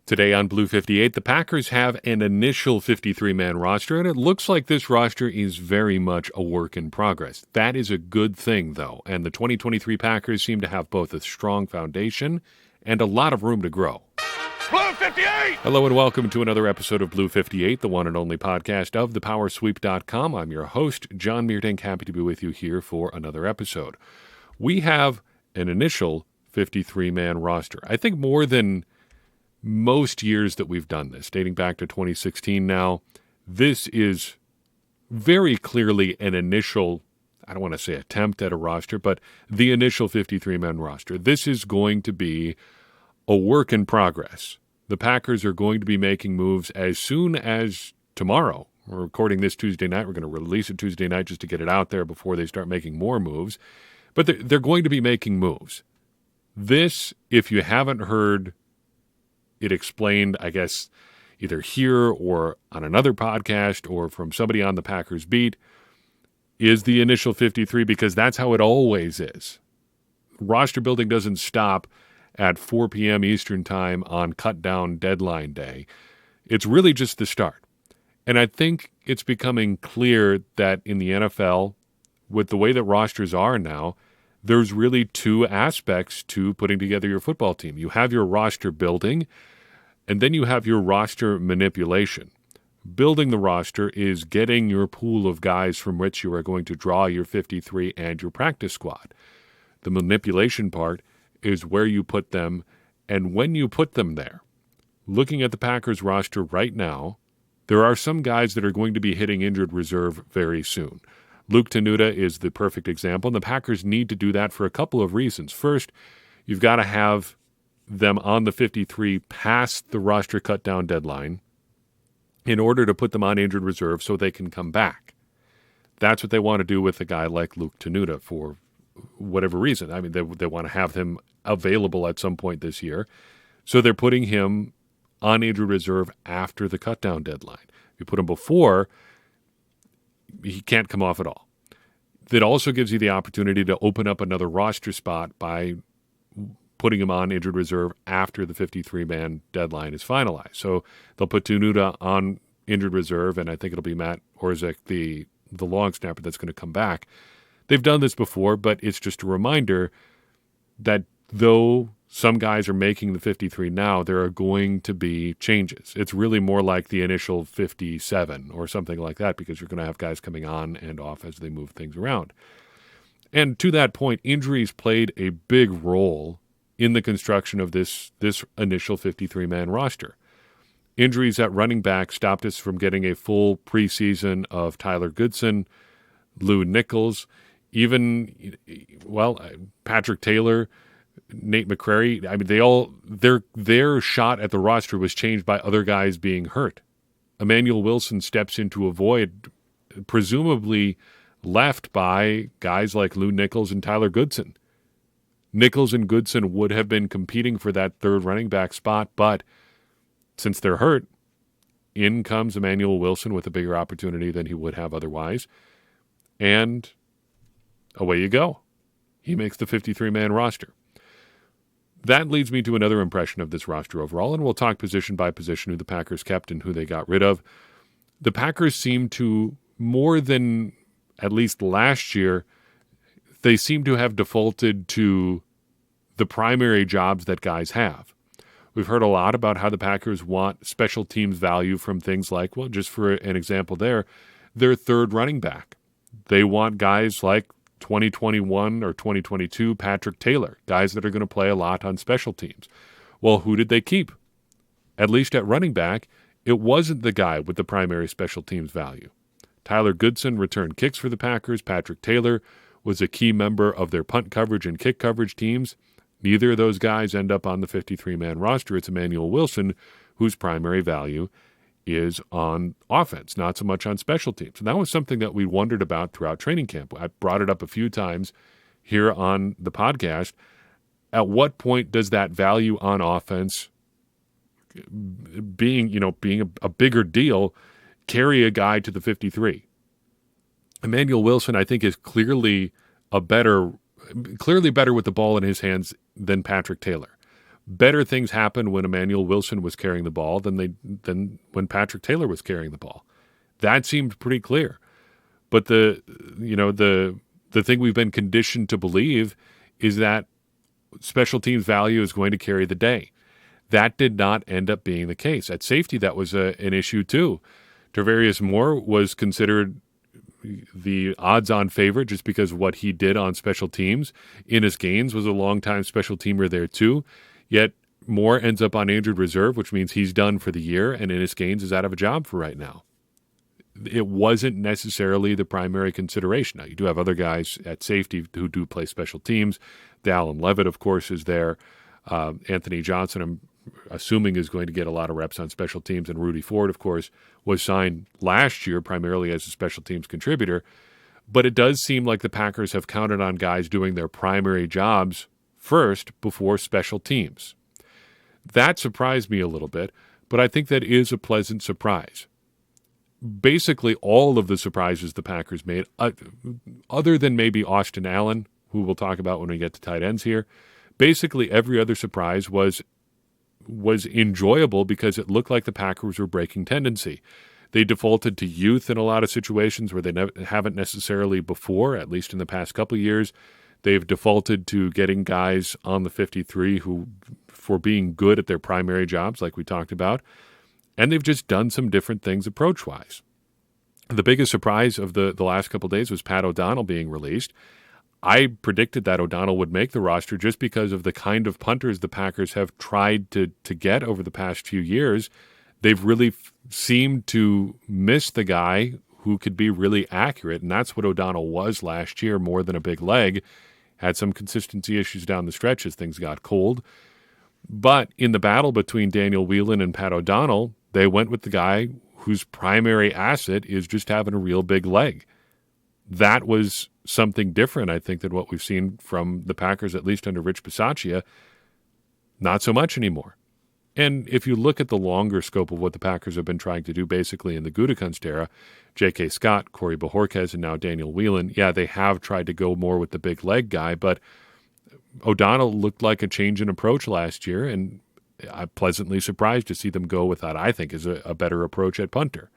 Today on Blue 58, the Packers have an initial 53-man roster, and it looks like this roster is very much a work in progress. That is a good thing, though, and the 2023 Packers seem to have both a strong foundation and a lot of room to grow. Blue 58! Hello and welcome to another episode of Blue 58, the one and only podcast of thepowersweep.com. I'm your host, John Meerdink, happy to be with you here for another episode. We have an initial 53-man roster. I think more than most years that we've done this, dating back to 2016 now, this is very clearly an initial, I don't want to say attempt at a roster, but the initial 53-man roster. This is going to be a work in progress. The Packers are going to be making moves as soon as tomorrow. We're recording this Tuesday night. We're going to release it Tuesday night just to get it out there before they start making more moves. But they're going to be making moves. This, if you haven't heard it explained, I guess, either here or on another podcast or from somebody on the Packers beat, is the initial 53, because that's how it always is. Roster building doesn't stop at 4 p.m. Eastern time on cut-down deadline day. It's really just the start. And I think it's becoming clear that in the NFL, with the way that rosters are now, there's really two aspects to putting together your football team. You have your roster building, and then you have your roster manipulation. Building the roster is getting your pool of guys from which you are going to draw your 53 and your practice squad. The manipulation part is where you put them and when you put them there. Looking at the Packers roster right now, there are some guys that are going to be hitting injured reserve very soon. Luke Tenuta is the perfect example, and the Packers need to do that for a couple of reasons. First, you've got to have them on the 53 past the roster cut-down deadline in order to put them on injured reserve so they can come back. That's what they want to do with a guy like Luke Tenuta for whatever reason. I mean, they want to have him available at some point this year, so they're putting him on injured reserve after the cut-down deadline. If you put him before, he can't come off at all. That also gives you the opportunity to open up another roster spot by putting him on injured reserve after the 53-man deadline is finalized. So they'll put Tenuta on injured reserve, and I think it'll be Matt Orzech, the long snapper, that's going to come back. They've done this before, but it's just a reminder that though some guys are making the 53 now, there are going to be changes. It's really more like the initial 57 or something like that, because you're going to have guys coming on and off as they move things around. And to that point, injuries played a big role in the construction of this initial 53-man roster. Injuries at running back stopped us from getting a full preseason of Tyler Goodson, Lew Nichols, even, Patrick Taylor, Nate McCrary. I mean, their shot at the roster was changed by other guys being hurt. Emmanuel Wilson steps into a void, presumably left by guys like Lew Nichols and Tyler Goodson. Nichols and Goodson would have been competing for that third running back spot, but since they're hurt, in comes Emmanuel Wilson with a bigger opportunity than he would have otherwise. And away you go. He makes the 53-man roster. That leads me to another impression of this roster overall, and we'll talk position by position who the Packers kept and who they got rid of. The Packers seem to, more than at least last year, they seem to have defaulted to the primary jobs that guys have. We've heard a lot about how the Packers want special teams value from things like, well, just for an example there, their third running back. They want guys like 2021 or 2022 Patrick Taylor, guys that are going to play a lot on special teams. Well, who did they keep? At least at running back, it wasn't the guy with the primary special teams value. Tyler Goodson returned kicks for the Packers. Patrick Taylor was a key member of their punt coverage and kick coverage teams. Neither of those guys end up on the 53-man roster. It's Emmanuel Wilson, whose primary value is on offense, not so much on special teams. And that was something that we wondered about throughout training camp. I brought it up a few times here on the podcast. At what point does that value on offense, being a bigger deal, carry a guy to the 53? Emmanuel Wilson, I think, is clearly better with the ball in his hands than Patrick Taylor. better things happened when Emmanuel Wilson was carrying the ball than when Patrick Taylor was carrying the ball. That seemed pretty clear. But the thing we've been conditioned to believe is that special teams value is going to carry the day. That did not end up being the case. At safety, that was an issue too. Tarvarius Moore was considered the odds-on favorite just because of what he did on special teams. Innis Gaines was a longtime special teamer there too. Yet Moore ends up on injured reserve, which means he's done for the year, and Innis Gaines is out of a job for right now. It wasn't necessarily the primary consideration. Now, you do have other guys at safety who do play special teams. Dallin Levitt, of course, is there. Anthony Johnson, I'm assuming, is going to get a lot of reps on special teams. And Rudy Ford, of course, was signed last year primarily as a special teams contributor. But it does seem like the Packers have counted on guys doing their primary jobs first before special teams. That surprised me a little bit, but I think that is a pleasant surprise. Basically, all of the surprises the Packers made, other than maybe Austin Allen, who we'll talk about when we get to tight ends here, basically every other surprise was enjoyable because it looked like the Packers were breaking tendency. They defaulted to youth in a lot of situations where they haven't necessarily before, at least in the past couple of years. They've defaulted to getting guys on the 53 who, for being good at their primary jobs, like we talked about, and they've just done some different things approach-wise. The biggest surprise of the last couple of days was Pat O'Donnell being released. I predicted that O'Donnell would make the roster just because of the kind of punters the Packers have tried to get over the past few years. They've really seemed to miss the guy who could be really accurate, and that's what O'Donnell was last year, more than a big leg. Had some consistency issues down the stretch as things got cold. But in the battle between Daniel Whelan and Pat O'Donnell, they went with the guy whose primary asset is just having a real big leg. That was something different, I think, than what we've seen from the Packers, at least under Rich Bisaccia. Not so much anymore. And if you look at the longer scope of what the Packers have been trying to do, basically in the Gutekunst era, J.K. Scott, Corey Bojorquez, and now Daniel Whelan, yeah, they have tried to go more with the big leg guy, but O'Donnell looked like a change in approach last year, and I'm pleasantly surprised to see them go with that, I think, is a better approach at punter.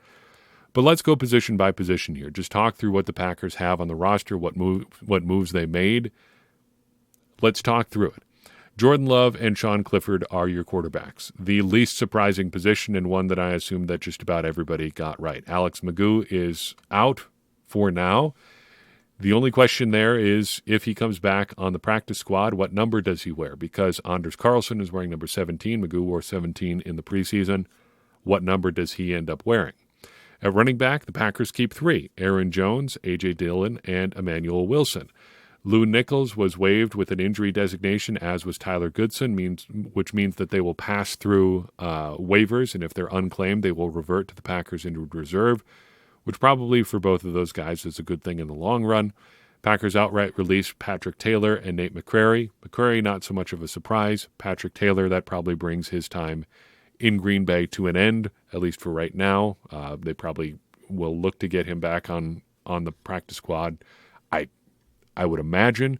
But let's go position by position here. Just talk through what the Packers have on the roster, what moves they made. Let's talk through it. Jordan Love and Sean Clifford are your quarterbacks. The least surprising position, and one that I assume that just about everybody got right. Alex Magoo is out for now. The only question there is if he comes back on the practice squad, what number does he wear? Because Anders Carlson is wearing number 17. Magoo wore 17 in the preseason. What number does he end up wearing? At running back, the Packers keep 3, Aaron Jones, A.J. Dillon, and Emmanuel Wilson. Lou Nichols was waived with an injury designation, as was Tyler Goodson, which means that they will pass through waivers, and if they're unclaimed, they will revert to the Packers injured reserve, which probably for both of those guys is a good thing in the long run. Packers outright released Patrick Taylor and Nate McCrary. McCrary, not so much of a surprise. Patrick Taylor, that probably brings his time in Green Bay to an end, at least for right now. They probably will look to get him back on the practice squad, I would imagine,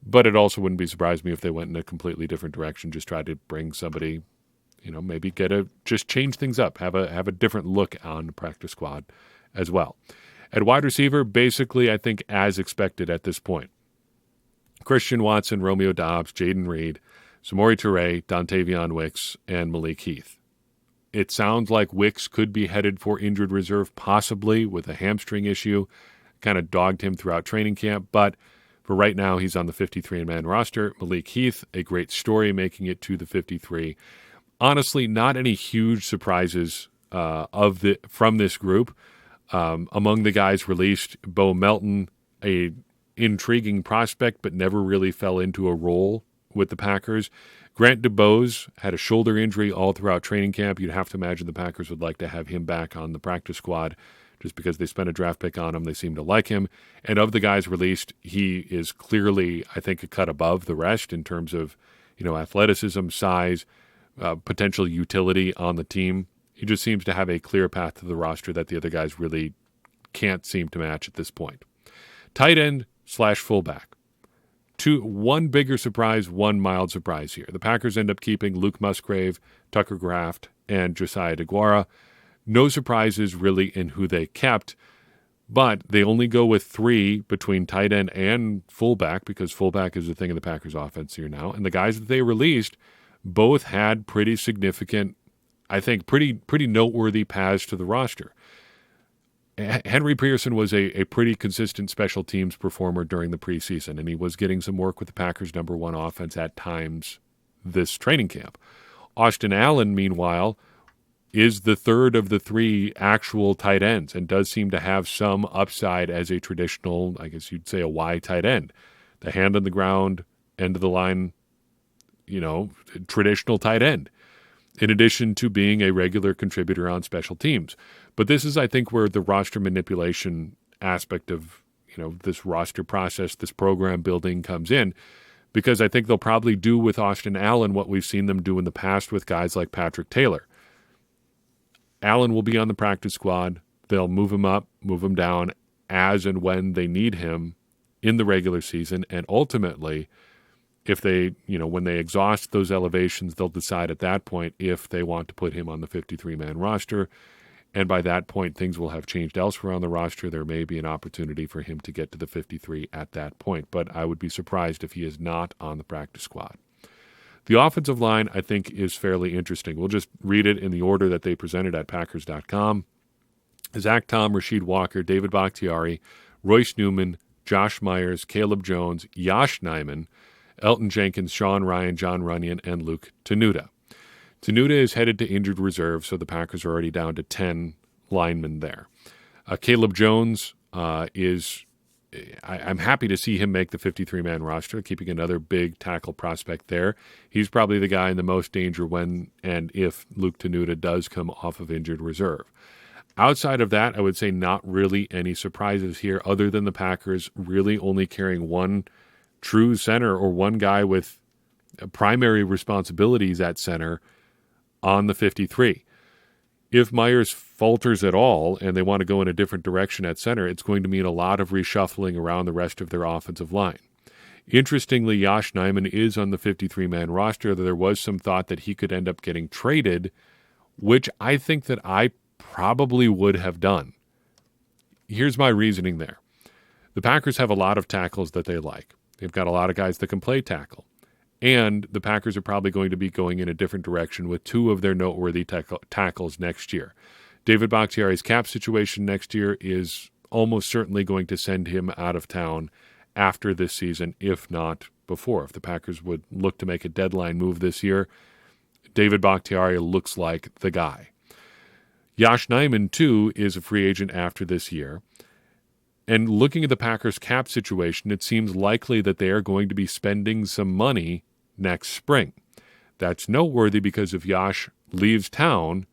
but it also wouldn't be surprised me if they went in a completely different direction, just try to bring somebody, maybe just change things up, have a different look on the practice squad as well. At wide receiver, basically, I think as expected at this point. Christian Watson, Romeo Doubs, Jaden Reed, Samori Toure, Dontavion Wicks, and Malik Heath. It sounds like Wicks could be headed for injured reserve, possibly with a hamstring issue. Kind of dogged him throughout training camp, but for right now, he's on the 53-man roster. Malik Heath, a great story, making it to the 53. Honestly, not any huge surprises from this group. Among the guys released, Bo Melton, a intriguing prospect, but never really fell into a role with the Packers. Grant DuBose had a shoulder injury all throughout training camp. You'd have to imagine the Packers would like to have him back on the practice squad just because they spent a draft pick on him. They seem to like him. And of the guys released, he is clearly, I think, a cut above the rest in terms of, athleticism, size, potential utility on the team. He just seems to have a clear path to the roster that the other guys really can't seem to match at this point. Tight end / fullback. one bigger surprise, one mild surprise here. The Packers end up keeping Luke Musgrave, Tucker Kraft, and Josiah DeGuara. No surprises really in who they kept, but they only go with 3 between tight end and fullback because fullback is the thing in the Packers offense here now. And the guys that they released both had pretty significant, I think, pretty noteworthy paths to the roster. Henry Pearson was a pretty consistent special teams performer during the preseason, and he was getting some work with the Packers' number 1 offense at times this training camp. Austin Allen, meanwhile, is the third of the 3 actual tight ends and does seem to have some upside as a traditional, I guess you'd say a Y tight end. The hand on the ground, end of the line, traditional tight end, in addition to being a regular contributor on special teams. But this is, I think, where the roster manipulation aspect of, this roster process, this program building comes in, because I think they'll probably do with Austin Allen what we've seen them do in the past with guys like Patrick Taylor. Allen will be on the practice squad. They'll move him up, move him down as and when they need him in the regular season. And ultimately, if they, when they exhaust those elevations, they'll decide at that point if they want to put him on the 53-man roster. And by that point, things will have changed elsewhere on the roster. There may be an opportunity for him to get to the 53 at that point. But I would be surprised if he is not on the practice squad. The offensive line, I think, is fairly interesting. We'll just read it in the order that they presented at Packers.com. Zach Tom, Rasheed Walker, David Bakhtiari, Royce Newman, Josh Myers, Caleb Jones, Yosh Nijman, Elton Jenkins, Sean Ryan, John Runyon, and Luke Tenuta. Tenuta is headed to injured reserve, so the Packers are already down to 10 linemen there. Caleb Jones I'm happy to see him make the 53-man roster, keeping another big tackle prospect there. He's probably the guy in the most danger when and if Luke Tenuta does come off of injured reserve. Outside of that, I would say not really any surprises here other than the Packers really only carrying one true center or one guy with primary responsibilities at center on the 53. If Myers falters at all and they want to go in a different direction at center, it's going to mean a lot of reshuffling around the rest of their offensive line. Interestingly, Yosh Nijman is on the 53-man roster. There was some thought that he could end up getting traded, which I think that I probably would have done. Here's my reasoning there. The Packers have a lot of tackles that they like. They've got a lot of guys that can play tackle. And the Packers are probably going to be going in a different direction with 2 of their noteworthy tackles next year. David Bakhtiari's cap situation next year is almost certainly going to send him out of town after this season, if not before. If the Packers would look to make a deadline move this year, David Bakhtiari looks like the guy. Yosh Nijman, too, is a free agent after this year. And looking at the Packers' cap situation, it seems likely that they are going to be spending some money next spring. That's noteworthy because if Yosh leaves town,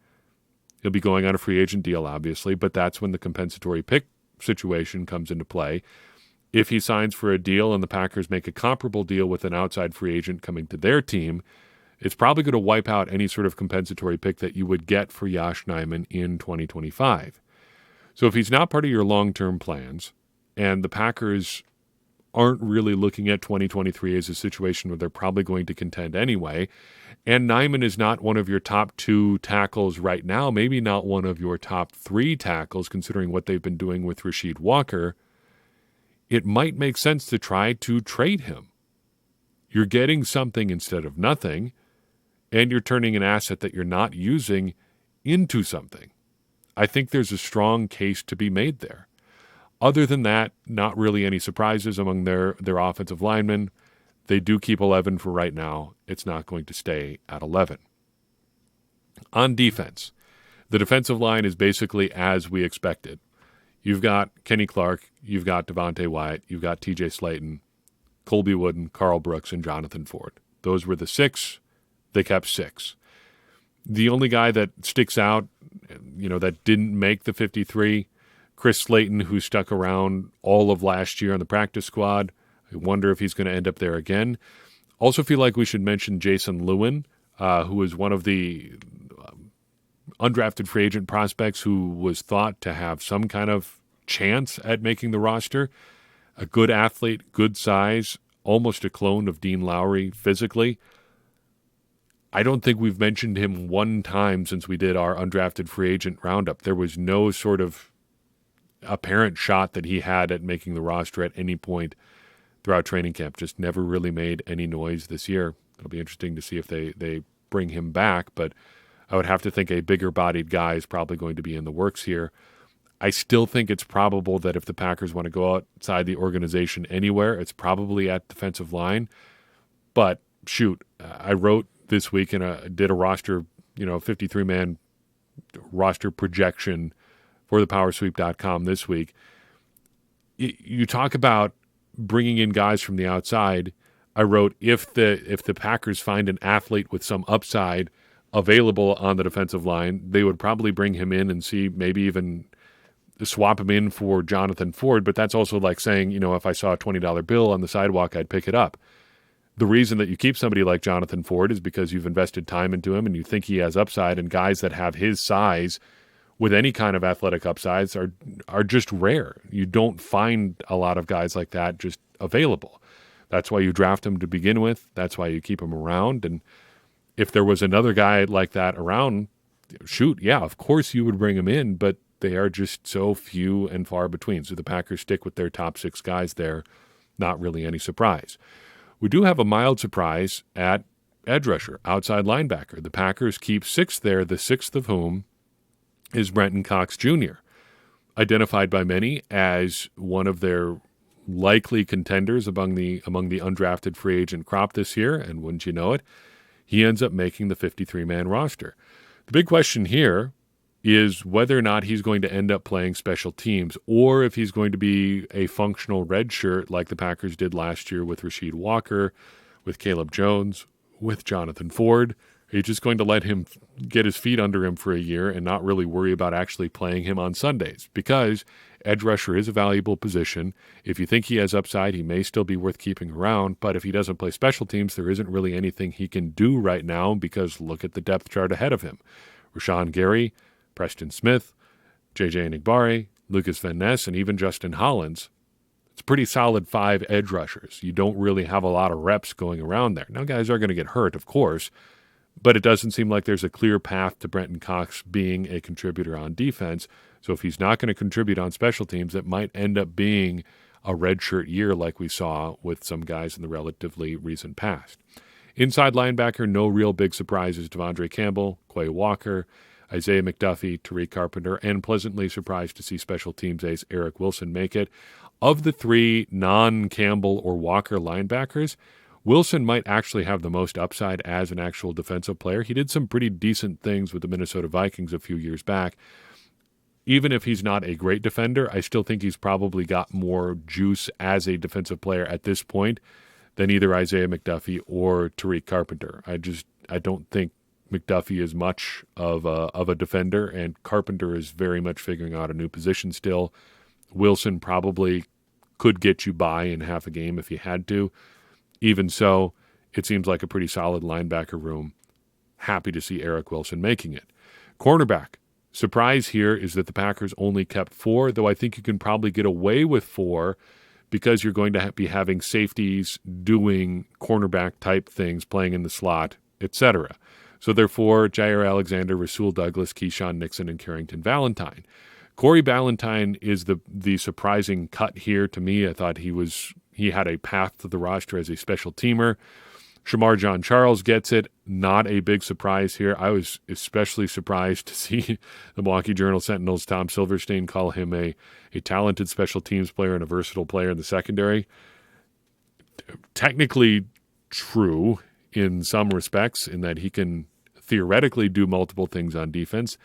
he'll be going on a free agent deal, obviously, but that's when the compensatory pick situation comes into play. If he signs for a deal and the Packers make a comparable deal with an outside free agent coming to their team, it's probably going to wipe out any sort of compensatory pick that you would get for Yosh Nijman in 2025. So if he's not part of your long-term plans, and the Packers aren't really looking at 2023 as a situation where they're probably going to contend anyway, and Nijman is not one of your top 2 tackles right now, maybe not one of your top 3 tackles, considering what they've been doing with Rasheed Walker, it might make sense to try to trade him. You're getting something instead of nothing, and you're turning an asset that you're not using into something. I think there's a strong case to be made there. Other than that, not really any surprises among their offensive linemen. They do keep 11 for right now. It's not going to stay at 11. On defense, the defensive line is basically as we expected. You've got Kenny Clark, you've got Devontae Wyatt, you've got TJ Slayton, Colby Wooden, Carl Brooks, and Jonathan Ford. Those were the 6. They kept 6. The only guy that sticks out, that didn't make the 53, Chris Slayton, who stuck around all of last year on the practice squad. I wonder if he's going to end up there again. Also feel like we should mention Jason Lewin, who was one of the undrafted free agent prospects who was thought to have some kind of chance at making the roster. A good athlete, good size, almost a clone of Dean Lowry physically. I don't think we've mentioned him one time since we did our undrafted free agent roundup. There was no sort of apparent shot that he had at making the roster at any point throughout training camp. Just never really made any noise this year. It'll be interesting to see if they bring him back, but I would have to think a bigger-bodied guy is probably going to be in the works here. I still think it's probable that if the Packers want to go outside the organization anywhere, it's probably at defensive line. But, shoot, I wrote this week and did a roster, 53-man roster projection for the powersweep.com this week. You talk about bringing in guys from the outside. I wrote, if the Packers find an athlete with some upside available on the defensive line, they would probably bring him in and see maybe even swap him in for Jonathan Ford. But that's also like saying, if I saw a $20 bill on the sidewalk, I'd pick it up. The reason that you keep somebody like Jonathan Ford is because you've invested time into him and you think he has upside, and guys that have his size with any kind of athletic upsides are just rare. You don't find a lot of guys like that just available. That's why you draft him to begin with. That's why you keep him around. And if there was another guy like that around, shoot, yeah, of course you would bring him in, but they are just so few and far between. So the Packers stick with their top 6 guys there. Not really any surprise. We do have a mild surprise at edge rusher, outside linebacker. The Packers keep 6 there, the 6th of whom is Brenton Cox Jr., identified by many as one of their likely contenders among the undrafted free agent crop this year, and wouldn't you know it, he ends up making the 53-man roster. The big question here is whether or not he's going to end up playing special teams, or if he's going to be a functional red shirt like the Packers did last year with Rasheed Walker, with Caleb Jones, with Jonathan Ford. Are you just going to let him get his feet under him for a year and not really worry about actually playing him on Sundays? Because edge rusher is a valuable position. If you think he has upside, he may still be worth keeping around. But if he doesn't play special teams, there isn't really anything he can do right now, because look at the depth chart ahead of him. Rashawn Gary, Preston Smith, J.J. Enagbare, Lucas Van Ness, and even Justin Hollins. It's a pretty solid 5 edge rushers. You don't really have a lot of reps going around there. Now, guys are going to get hurt, of course, but it doesn't seem like there's a clear path to Brenton Cox being a contributor on defense. So if he's not going to contribute on special teams, it might end up being a redshirt year like we saw with some guys in the relatively recent past. Inside linebacker, no real big surprises. Devondre Campbell, Quay Walker, Isaiah McDuffie, Tariq Carpenter, and pleasantly surprised to see special teams ace Eric Wilson make it. Of the 3 non-Campbell or Walker linebackers, Wilson might actually have the most upside as an actual defensive player. He did some pretty decent things with the Minnesota Vikings a few years back. Even if he's not a great defender, I still think he's probably got more juice as a defensive player at this point than either Isaiah McDuffie or Tariq Carpenter. I don't think McDuffie is much of a defender, and Carpenter is very much figuring out a new position still. Wilson probably could get you by in half a game if he had to. Even so, it seems like a pretty solid linebacker room. Happy to see Eric Wilson making it. Cornerback. Surprise here is that the Packers only kept 4, though I think you can probably get away with 4 because you're going to be having safeties doing cornerback type things, playing in the slot, etc. So therefore, Jair Alexander, Rasul Douglas, Keyshawn Nixon, and Carrington Valentine. Corey Ballentine is the surprising cut here to me. I thought he had a path to the roster as a special teamer. Shamar John Charles gets it. Not a big surprise here. I was especially surprised to see the Milwaukee Journal-Sentinel's Tom Silverstein call him a talented special teams player and a versatile player in the secondary. Technically true in some respects, in that he can theoretically do multiple things on defense.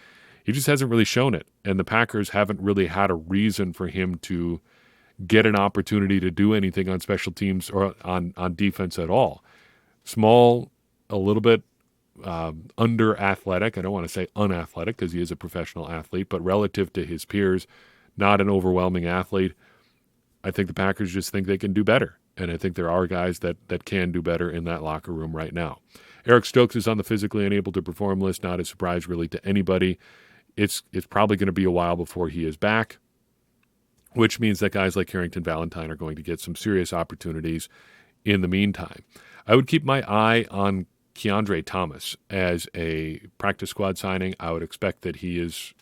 He just hasn't really shown it, and the Packers haven't really had a reason for him to get an opportunity to do anything on special teams or on defense at all. Small, a little bit under athletic. I don't want to say unathletic because he is a professional athlete, but relative to his peers, not an overwhelming athlete. I think the Packers just think they can do better, and I think there are guys that can do better in that locker room right now. Eric Stokes is on the physically unable to perform list, not a surprise really to anybody. It's probably going to be a while before he is back, which means that guys like Carrington Valentine are going to get some serious opportunities in the meantime. I would keep my eye on Keandre Thomas as a practice squad signing. I would expect that he is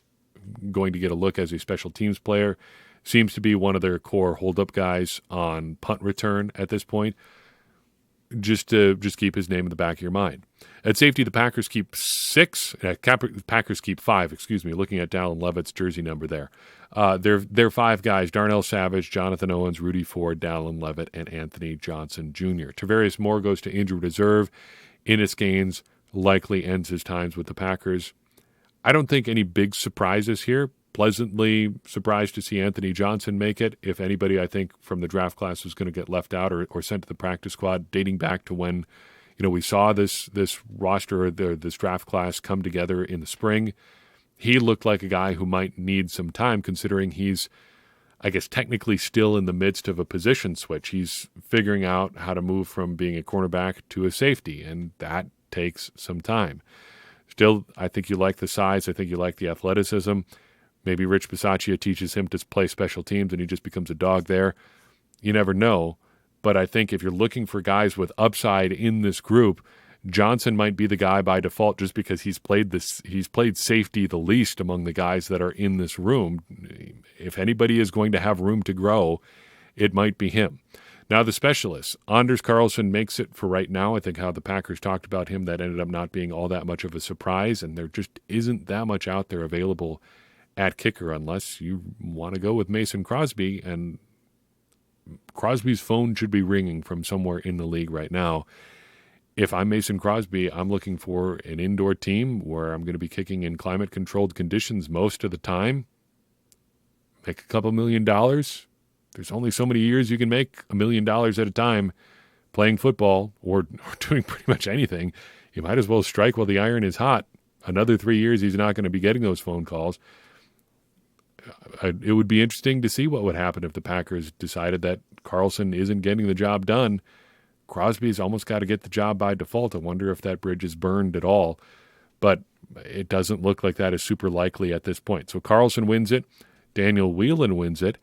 going to get a look as a special teams player. Seems to be one of their core hold-up guys on punt return at this point. Just keep his name in the back of your mind. At safety, the Packers keep Packers keep 5, looking at Dallin Levitt's jersey number there. They're 5 guys: Darnell Savage, Jonathan Owens, Rudy Ford, Dallin Levitt, and Anthony Johnson Jr. Tavarius Moore goes to injured reserve. Ennis Gaines likely ends his times with the Packers. I don't think any big surprises here. Pleasantly surprised to see Anthony Johnson make it. If anybody, I think, from the draft class was going to get left out or sent to the practice squad, dating back to when we saw this roster, this draft class come together in the spring. He looked like a guy who might need some time, considering he's, I guess, technically still in the midst of a position switch. He's figuring out how to move from being a cornerback to a safety, and that takes some time. Still, I think you like the size. I think you like the athleticism. Maybe Rich Bisaccia teaches him to play special teams and he just becomes a dog there. You never know. But I think if you're looking for guys with upside in this group, Johnson might be the guy by default just because he's played safety the least among the guys that are in this room. If anybody is going to have room to grow, it might be him. Now the specialists. Anders Carlson makes it for right now. I think how the Packers talked about him, that ended up not being all that much of a surprise, and there just isn't that much out there available at kicker unless you want to go with Mason Crosby, and Crosby's phone should be ringing from somewhere in the league right now. If I'm Mason Crosby, I'm looking for an indoor team where I'm going to be kicking in climate-controlled conditions most of the time. Make a couple $1 million. There's only so many years you can make $1 million at a time playing football or doing pretty much anything. You might as well strike while the iron is hot. Another 3 years, he's not going to be getting those phone calls. It would be interesting to see what would happen if the Packers decided that Carlson isn't getting the job done. Crosby's almost got to get the job by default. I wonder if that bridge is burned at all. But it doesn't look like that is super likely at this point. So Carlson wins it. Daniel Whelan wins it.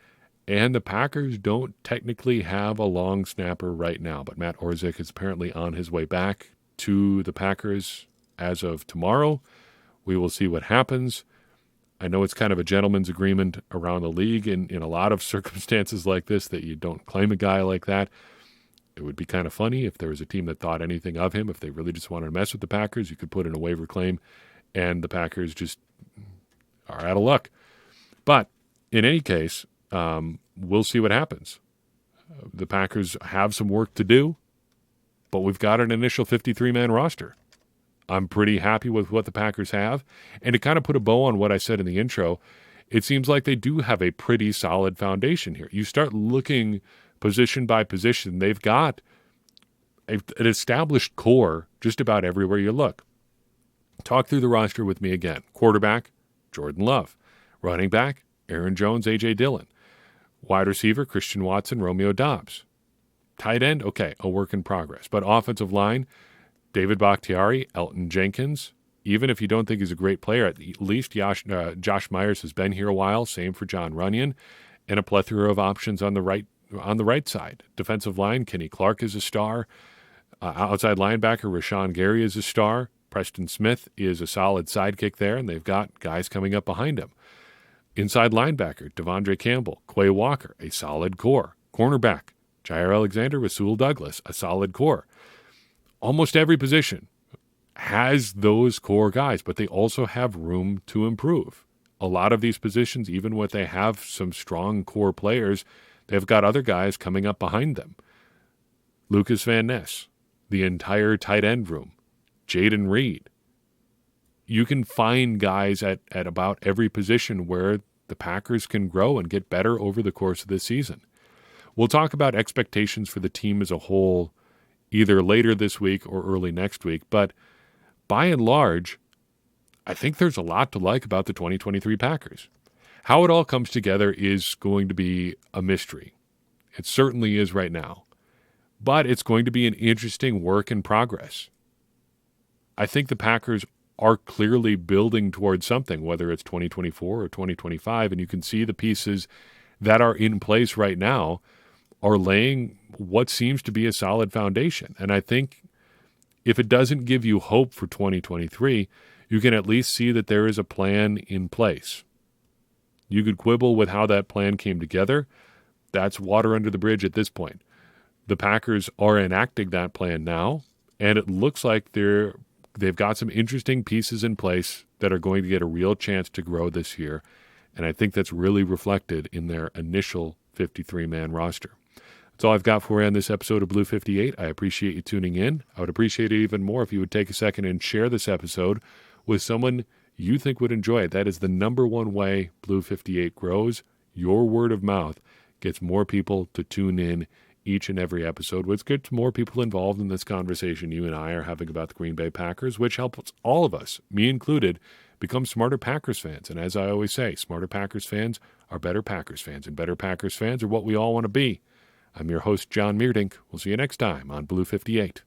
And the Packers don't technically have a long snapper right now. But Matt Orzik is apparently on his way back to the Packers as of tomorrow. We will see what happens. I know it's kind of a gentleman's agreement around the league in a lot of circumstances like this that you don't claim a guy like that. It would be kind of funny if there was a team that thought anything of him. If they really just wanted to mess with the Packers, you could put in a waiver claim, and the Packers just are out of luck. But in any case, we'll see what happens. The Packers have some work to do, but we've got an initial 53-man roster. I'm pretty happy with what the Packers have. And to kind of put a bow on what I said in the intro, it seems like they do have a pretty solid foundation here. You start looking position by position, they've got an established core just about everywhere you look. Talk through the roster with me again. Quarterback, Jordan Love. Running back, Aaron Jones, A.J. Dillon. Wide receiver, Christian Watson, Romeo Doubs. Tight end, okay, a work in progress. But offensive line, David Bakhtiari, Elton Jenkins. Even if you don't think he's a great player, at least Josh Myers has been here a while. Same for John Runyon. And a plethora of options on the right side. Defensive line, Kenny Clark is a star. Outside linebacker, Rashawn Gary is a star. Preston Smith is a solid sidekick there, and they've got guys coming up behind him. Inside linebacker, Devondre Campbell, Quay Walker, a solid core. Cornerback, Jair Alexander, Rasul Douglas, a solid core. Almost every position has those core guys, but they also have room to improve. A lot of these positions, even when they have some strong core players, they've got other guys coming up behind them. Lucas Van Ness, the entire tight end room, Jaden Reed. You can find guys at about every position where the Packers can grow and get better over the course of this season. We'll talk about expectations for the team as a whole either later this week or early next week, but by and large, I think there's a lot to like about the 2023 Packers. How it all comes together is going to be a mystery. It certainly is right now. But it's going to be an interesting work in progress. I think the Packers are clearly building towards something, whether it's 2024 or 2025, and you can see the pieces that are in place right now are laying what seems to be a solid foundation. And I think if it doesn't give you hope for 2023, you can at least see that there is a plan in place. You could quibble with how that plan came together. That's water under the bridge at this point. The Packers are enacting that plan now, and it looks like they've got some interesting pieces in place that are going to get a real chance to grow this year. And I think that's really reflected in their initial 53-man roster. That's all I've got for you on this episode of Blue 58. I appreciate you tuning in. I would appreciate it even more if you would take a second and share this episode with someone you think would enjoy it. That is the number one way Blue 58 grows. Your word of mouth gets more people to tune in each and every episode, which gets more people involved in this conversation you and I are having about the Green Bay Packers, which helps all of us, me included, become smarter Packers fans. And as I always say, smarter Packers fans are better Packers fans, and better Packers fans are what we all want to be. I'm your host, John Meerdink. We'll see you next time on Blue 58.